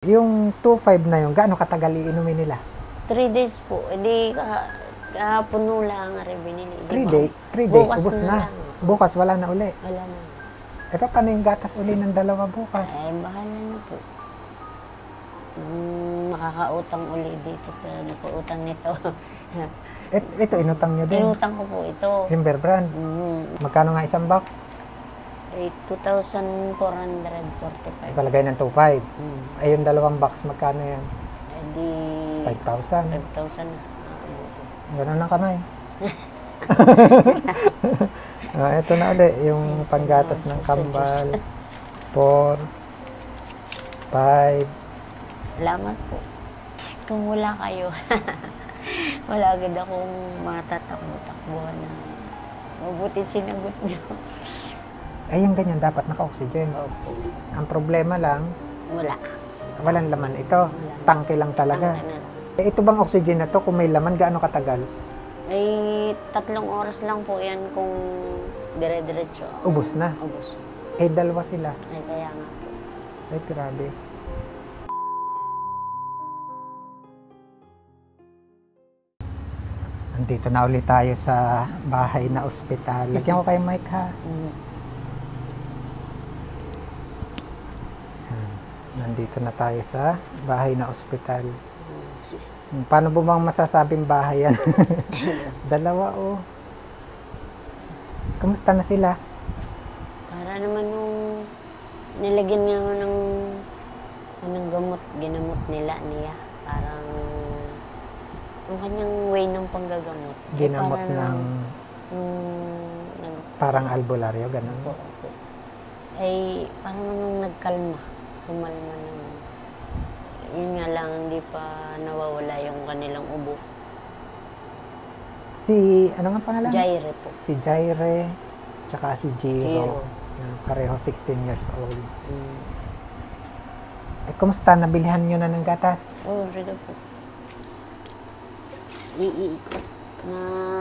Yung 2.5 na yun, gaano katagal iinumin nila? 3 days po. Hindi kahapon no lang rin binili. 3 days, bukas ubos na. lang. Bukas, wala na uli. Wala na. Eh, paano yung gatas uli ng dalawa bukas? Ay, bahala na po. Makakautang uli dito sa nagpautang nito. Ito, inutang nyo din. Inutang ko po ito. Timber brand. Magkano nga isang box? Ay, 2,445. Ipalagay ng 2.5. Ay, yung dalawang box, magkano yan? Ay, di... 5,000. 5,000 na. Gano'n ang kamay. Ito na ulit, yung panggatas ng kambal. 4, 5. Salamat po. Kung wala kayo, wala agad akong matatakbo-takbuhan na mabuti sinagot niyo. Ay, yung ganyan, dapat naka-oxygen. Opo. Ang problema lang, Wala. walang laman ito. Tangke lang talaga. Tangke na lang. Eh, ito bang oxygen na to, kung may laman, gaano katagal? Ay, 3 oras lang po yan kung dire-diretso. Ubus na. Ubus. Eh, dalawa sila. Ay, kaya nga po. Ay, grabe. Nandito na ulit tayo sa bahay na ospital. Lagyan ko kayo mic, ha? Yan. Nandito na tayo sa bahay na ospital. Paano po bang masasabing bahay yan? Dalawa, oh. Kamusta na sila? Para naman nung nilagyan niya ako ng gamot, ginamot niya. Parang yung kanyang way ng panggagamot. Ginamot ng parang albularyo, ganun. Po. Ay, parang nung nagkalma, kumalma naman. Yun nga lang, hindi pa nawawala yung kanilang ubo. Si, ano nga pangalan? Jaire po. Si Jaire, tsaka si Jiro. Jiro. Yan, pareho 16 years old. Eh, kumusta? Nabilihan nyo na ng gatas? Oo, sige po. Iikot na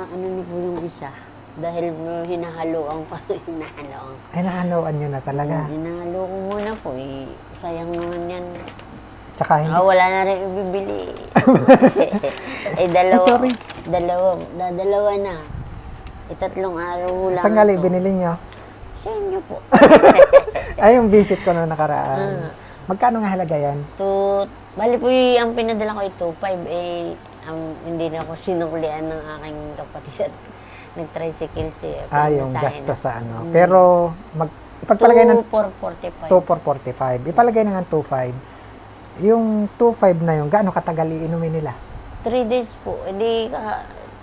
ano na po yung isa. Dahil hinahaloan pa, hinahaloan. Ay, nahanawaan nyo na talaga. Hinahalo ko muna po. Sayang naman yan. Tsaka hindi. Wala na rin ibibili. Ay, dalawa. Sorry. Dalawa na. 3 araw lang. Saan gali binili nyo? Sa inyo po. Ay, yung visit ko na nakaraan. Magkano nga halaga yan? Bali po ang pinadala ko ito, 5 hindi na ako sinuklian ng aking kapatid at nag-tricycle siya. Yung gasto sa ano. Pero, ipagpalagay ng 2,445. 2,445. Ipalagay na nga 2,500. Yung 2,500 na yun, gaano katagal iinumin nila? 3 days po. Hindi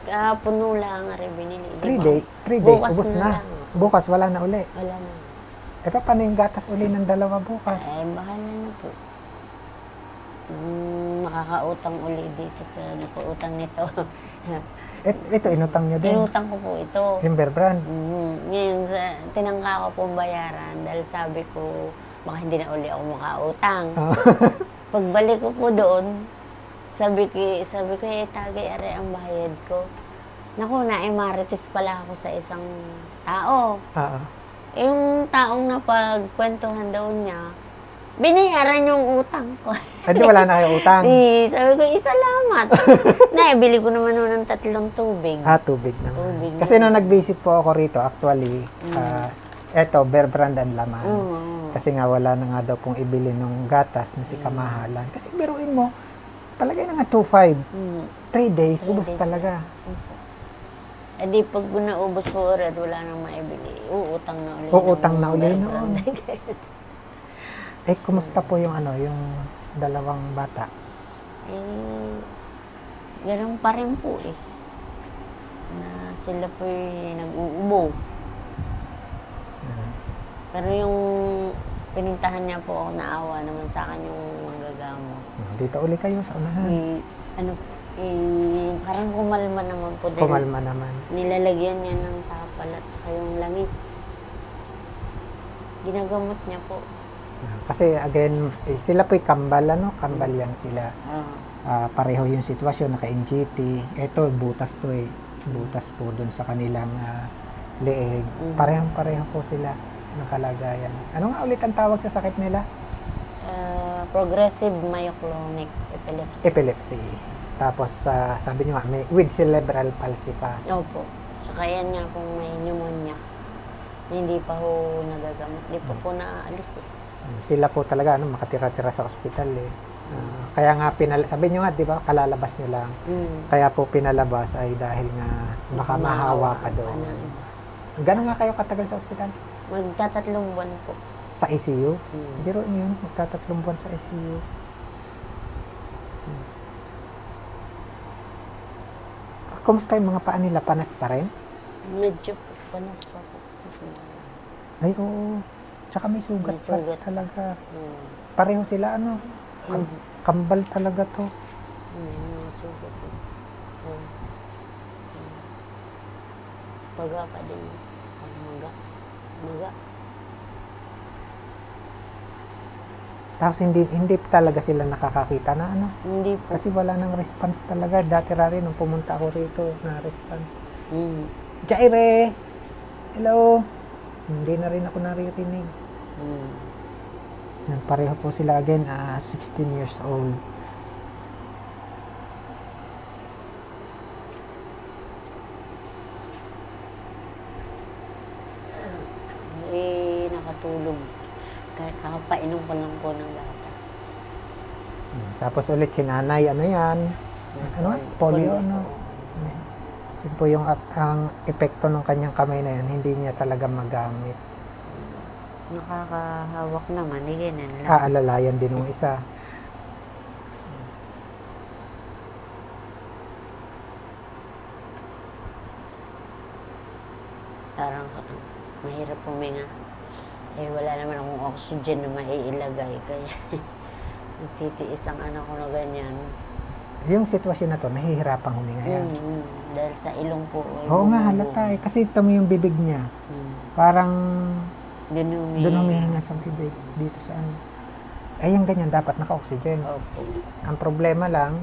kahapon no lang rin binili. 3 days, ubos na. lang. Bukas, wala na uli. Wala na. Eh, paano yung gatas uli ng dalawa bukas? Ay, bahala na po. Makakautang uli dito sa nagpautang nito. Ito, inutang nyo din. Inutang ko po ito. Timber brand. Ngayon, tinangka ko pong bayaran dahil sabi ko, baka hindi na uli ako makautang. Pagbalik ko po doon, sabi ko, tagay are ang bayad ko. Naku, marites pala ako sa isang tao. Yung taong napagkwentuhan daw niya, binayaran yung utang ko. Hindi, wala na kayo utang. Sabi ko, salamat. Naibili ko naman ng 3 tubig. Tubig naman. Tubig Kasi nung nag-visit po ako rito, actually, eto, Bear Brand ang laman. Kasi nga wala na nga daw pong ibili ng gatas na si kamahalan. Kasi biruin mo, palagay na nga 2,500. 3 days, ubos talaga. Eh di pag naubos po ulit, wala nang maibili. Uutang na ulit. Uutang na ulit noon. Eh, kumusta po yung yung dalawang bata? Eh, ganun pa rin po eh. Na sila po nag-uubo. Pero yung pinintahan niya po ako, naawa naman sa akin yung manggagamo. Dito uli kayo sa unahan. Parang kumalma naman po. Kumalma naman. Nilalagyan niya ng tapal at saka yung langis. Ginagamot niya po. Kasi again, sila po'y kambal, kambal yan sila. Pareho yung sitwasyon, naka-NGT. Ito, butas to eh. Butas po dun sa kanilang leeg. Parehong-pareho po sila ng kalagayan. Ano nga ulit ang tawag sa sakit nila? progressive myoclonic epilepsy. Epilepsy. Tapos, sabi nyo nga, may with cerebral palsy pa. Opo. Saka yan nga pong may pneumonia. Hindi pa ho nagagamot. Hindi pa po naaalis eh. Sila po talaga, makatira-tira sa ospital eh. Kaya nga, sabi nyo nga, di ba, kalalabas nyo lang. Kaya po pinalabas ay dahil nga makamahawa pa doon. Gano'n nga kayo katagal sa ospital? Magtatatlong buwan po. Sa ICU? Biro nyo yun, magtatatlong buwan sa ICU. Kumusta yung mga paa nila? Panas pa rin? Medyo panas pa po. Ay, oo. Tsaka may sugat, May sugat. pa talaga. Pareho sila, kambal talaga to. May sugat po. Maga pa din. Maga. Tapos hindi talaga sila nakakakita na Hindi po. Kasi wala nang response talaga. Dati nung pumunta ako rito na response. Jaire! Hello! Hindi na rin ako naririnig. Yan, pareho po sila again, 16 years old. Nakatulog. Kahit kakapainom ko lang po ng gatas. Tapos ulit si nanay, yan? Polio, Yun po yung ang epekto ng kanyang kamay na yan, hindi niya talaga magamit. Nakakahawak naman, ganun lang. Aalalayan din yung isa. Parang mahirap huminga. Wala naman akong oxygen na maiilagay. Kaya nagtitiis ang anak ko na ganyan. Yung sitwasyon na to, nahihirapang huminga yan. Dahil sa ilong po. Oo nga, halata eh. Kasi tamo yung bibig niya. Parang doon humihinga sa bibig. Dito sa ano. Yung ganyan, dapat naka-oxygen. Opo. Ang problema lang,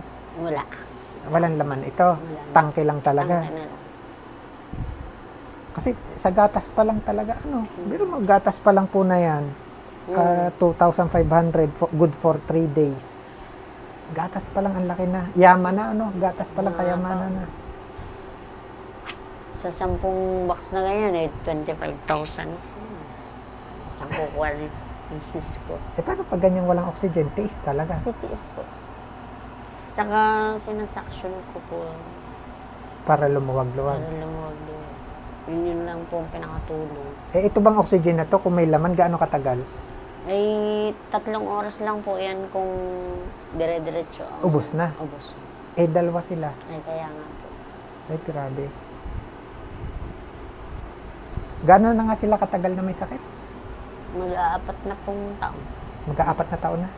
walang laman ito. Tangke lang talaga. Tangke na lang. Kasi sa gatas pa lang talaga, pero gatas pa lang po na yan, 2,500, good for 3 days. Gatas pa lang, ang laki na. Yaman na, gatas pa lang, kayamanan na. Sa 10 box na ganyan, 25,000. Isang kukuha rin. Paano pag ganyan walang oxygen? Tiis talaga. Tiis po. Tsaka sinasaksyon ko po. Para lumuwag-luwag. Yun lang po ang pinakatulong. Ito bang oxygen na to, kung may laman, gaano katagal? 3 oras lang po yan kung dire-diretso. Ubus na? Ubus. Dalawa sila? Kaya nga po. Grabe. Gaano na nga sila katagal na may sakit? Mag-aapat na pong taon. Mag-aapat na taon na?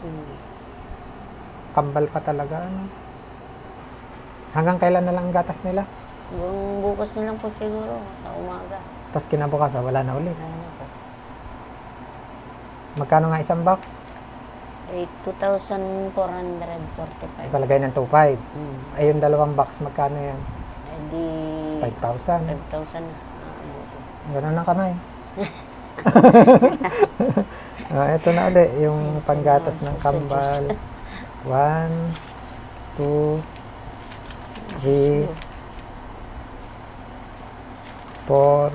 Kambal pa talaga, Hanggang kailan na lang ang gatas nila? Hanggang bukas na lang po siguro, sa umaga. Tapos kinabukasan, wala na ulit. Wala na po. Magkano nga isang box? 2,445. Palagay ng 2,500. Yung dalawang box, magkano yan? 5,000. 5,000 na. Ganun ang kamay. Ito na ulit, yung panggatas ng kambal. 1, 2, 3, 4,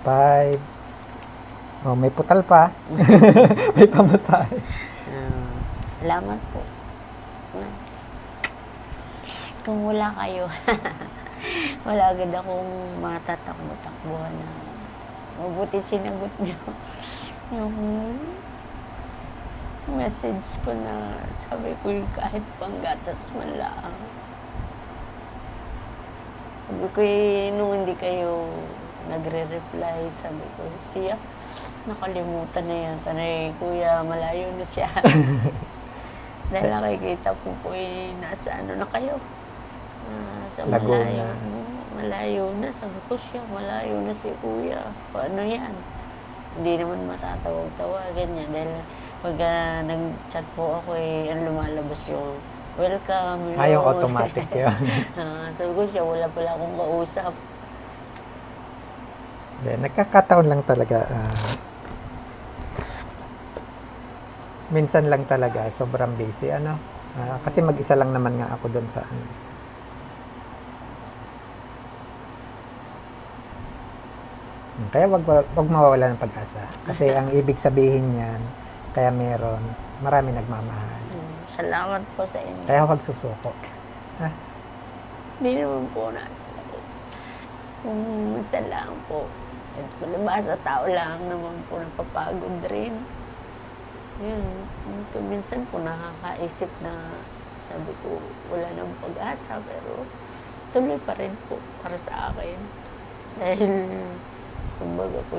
5. May putal pa. May pamasahe. Salamat po. Kung wala kayo, wala agad akong matatakbo-takbuhan na mabuti sinagot niyo yung message ko na sabi ko yung kahit panggatas man lang. Sabi ko nung hindi kayo nagre-reply, sabi ko, siya, nakalimutan na yan. Tanay, kuya, malayo na siya. Dahil nakikita po nasa ano na kayo. Sa Laguna. Malayo na. Sabi ko siya, malayo na si kuya. Paano yan? Hindi naman matatawag-tawagan niya. Dahil pag nag-chat po ako, ang lumalabas yung welcome. Yung automatic yun. Sabi ko siya, wala pala akong kausap. Nagkakataon lang talaga. Minsan lang talaga, sobrang busy, ano. Kasi mag-isa lang naman nga ako doon sa ano. Kaya wag mawawala ng pag-asa. Kasi ang ibig sabihin niyan, kaya marami nagmamahal. Salamat po sa inyo. Kaya huwag susuko. Hindi naman po nasa loob. Kung minsan lang po. At palibasa tao lang naman po napapagod rin. Yun. Minsan po nakakaisip na sabi ko wala nang pag-asa pero tuloy pa rin po para sa akin. Dahil kumbaga po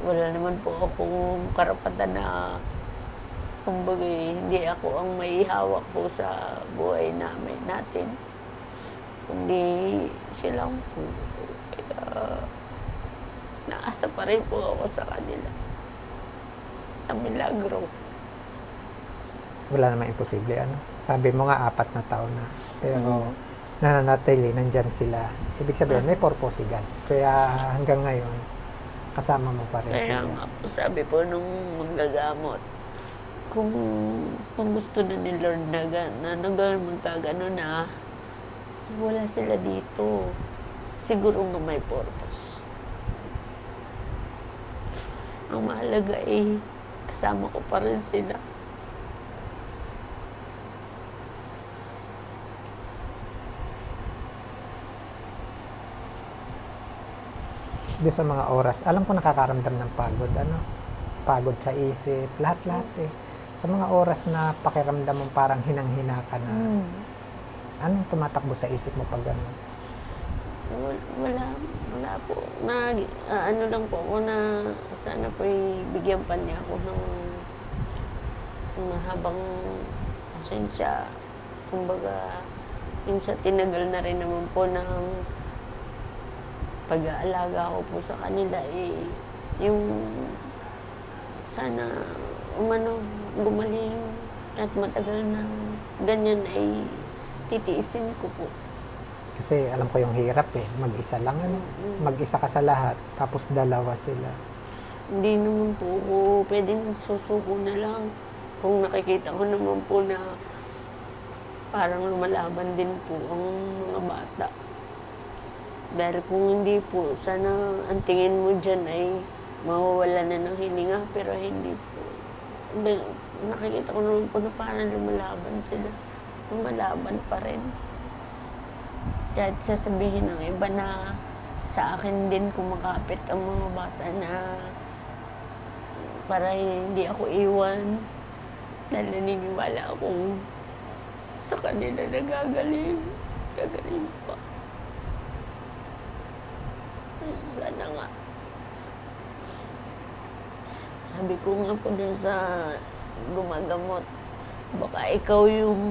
wala naman po akong karapatan na kumbaga hindi ako ang may hawak po sa buhay natin. Kundi siya lang po. Kaya naasa pa rin po ako sa kanila. Sa milagro. Wala namang imposible, ano. Sabi mo nga 4 na taon na. Pero nananatili, nandyan sila. Ibig sabihin, may purpose si God. Kaya hanggang ngayon, kasama mo pa rin Kaya sila. nga po, sabi po nung magagamot, kung gusto na ni Lord na magkagano na, wala sila dito. Siguro nga may purpose. Ang mahalaga kasama ko pa rin sila. Doon sa mga oras, alam ko nakakaramdam ng pagod, ano? Pagod sa isip, lahat-lahat Sa mga oras na pakiramdam mo parang hinang-hina ka na, anong tumatakbo sa isip mo pag gano'n? Wala po. Ano lang po ako na sana po bigyan pa niya ako ng mahabang pasensya. Kumbaga, yung sa tinagal na rin naman po ng pag-aalaga ko po sa kanila, yung sana gumaling at matagal na ganyan ay titiisin ko po. Kasi alam ko yung hirap mag-isa lang, ano? Mag-isa ka sa lahat, tapos dalawa sila. Hindi naman po ako pwedeng susuko na lang. Kung nakikita ko naman po na parang lumalaban din po ang mga bata. Dahil kung hindi po, sana ang tingin mo dyan ay mawawala na ng hininga, pero hindi po. Nakikita ko naman po na parang lumalaban sila. Lumalaban pa rin. Kahit sasabihin ng iba na sa akin din kumakapit ang mga bata na para hindi ako iwan. Dahil naniniwala akong sa kanila nagagaling. Gagaling pa. Sana nga. Sabi ko nga po dun sa gumagamot, baka ikaw yung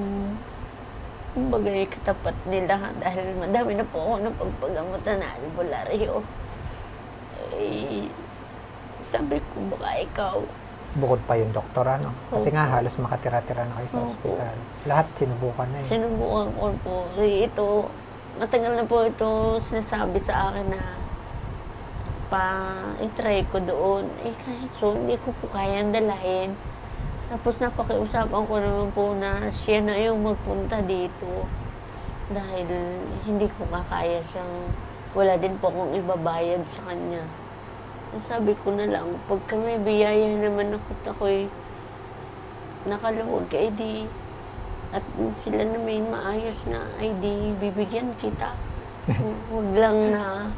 bagay katapat nila dahil madami na po ako ng pagpagamutan na albularyo. Sabi ko baka ikaw. Bukod pa yung doktor, ano? Kasi nga halos makatira-tira na kayo sa ospital. Lahat sinubukan na Sinubukan ko po. Ito, matagal na po ito sinasabi sa akin na i-try ko doon. Kahit so, hindi ko po kayang dalahin. Tapos napakiusapan ko naman po na siya na yung magpunta dito. Dahil hindi ko kakaya siyang, wala din po akong ibabayad sa kanya. Sabi ko na lang, pagka may biyaya naman ako'y nakaluwag ka, at sila na may maayos na ID, bibigyan kita. Huwag lang na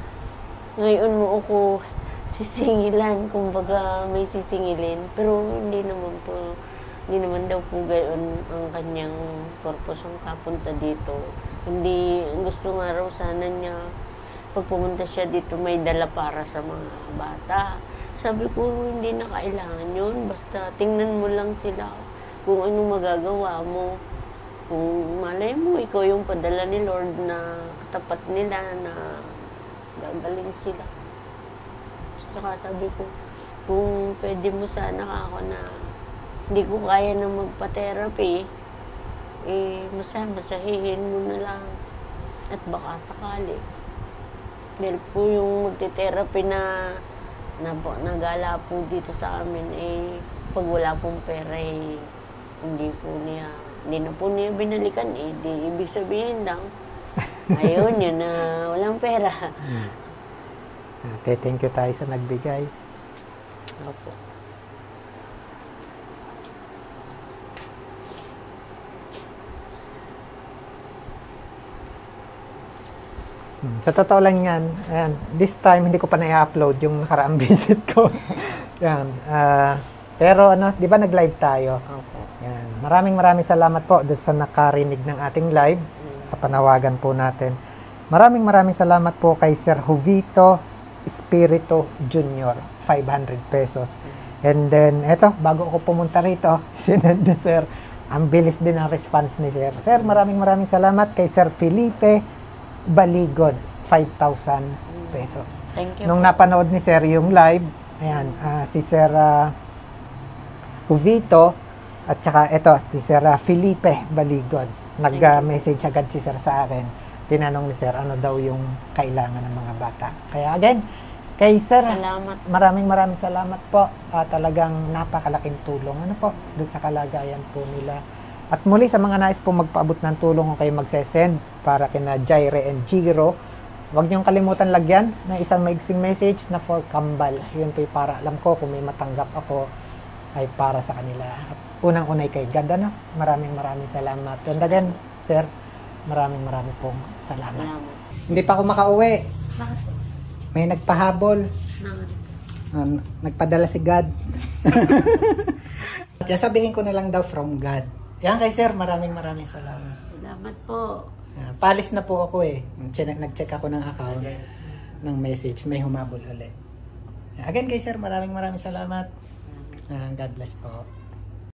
ngayon mo ako sisingilan, kumbaga may sisingilin. Pero hindi naman daw po gayon ang kanyang purpose ang kapunta dito. Hindi, gusto nga raw sana niya, pag pumunta siya dito, may dala para sa mga bata. Sabi ko, hindi na kailangan yun. Basta tingnan mo lang sila kung anong magagawa mo. Kung malay mo, ikaw yung padala ni Lord na katapat nila na gagaling sila. Saka sabi ko, kung pwede mo sana ako na hindi ko kaya na magpa-therapy, masahihin mo na lang. At baka sakali. Dahil po yung magte-therapy na nagala po dito sa amin, pag wala pong pera, hindi na po niya binalikan eh. Di ibig sabihin lang, ayun yun na walang pera. Thank you tayo sa nagbigay. Opo. Sa totoo lang yan, ayan, this time hindi ko pa na-upload yung nakaraang visit ko. Yan. Pero di ba nag-live tayo? Opo. Yan. Maraming salamat po doon sa nakarinig ng ating live, sa panawagan po natin. Maraming salamat po kay Sir Jovito Espiritu Jr., 500 pesos. And then, eto, bago ako pumunta rito, sinend ni Sir. Ang bilis din ang response ni Sir. Sir, maraming salamat kay Sir Felipe Baligod, 5,000 pesos. Thank you. Nung napanood ni Sir yung live, ayan, si Sir Jovito, at saka ito, si Sir Felipe Baligod. Nag-message agad si Sir sa akin. Tinanong ni Sir, ano daw yung kailangan ng mga bata. Kaya again, kay Sir, salamat. maraming salamat po. Talagang napakalaking tulong. Ano po, doon sa kalagayan po nila. At muli sa mga nais po magpaabot ng tulong kung kayo magsesend para kina Jaire and Jiro, huwag niyong kalimutan lagyan ng isang maigsing message na for Kambal. Yun po para alam ko kung may matanggap ako ay para sa kanila. At unang-unay kay God, maraming salamat. And again, Sir, maraming pong salamat. Hindi pa ako makauwi. Bakit? May nagpahabol. Nagpadala si God. Kaya sabihin ko na lang daw from God. Yan kay Sir, maraming salamat. Salamat po. Palis na po ako eh. Nag-check ako ng account ng message. May humabol ulit. Again kay Sir, maraming salamat. God bless po.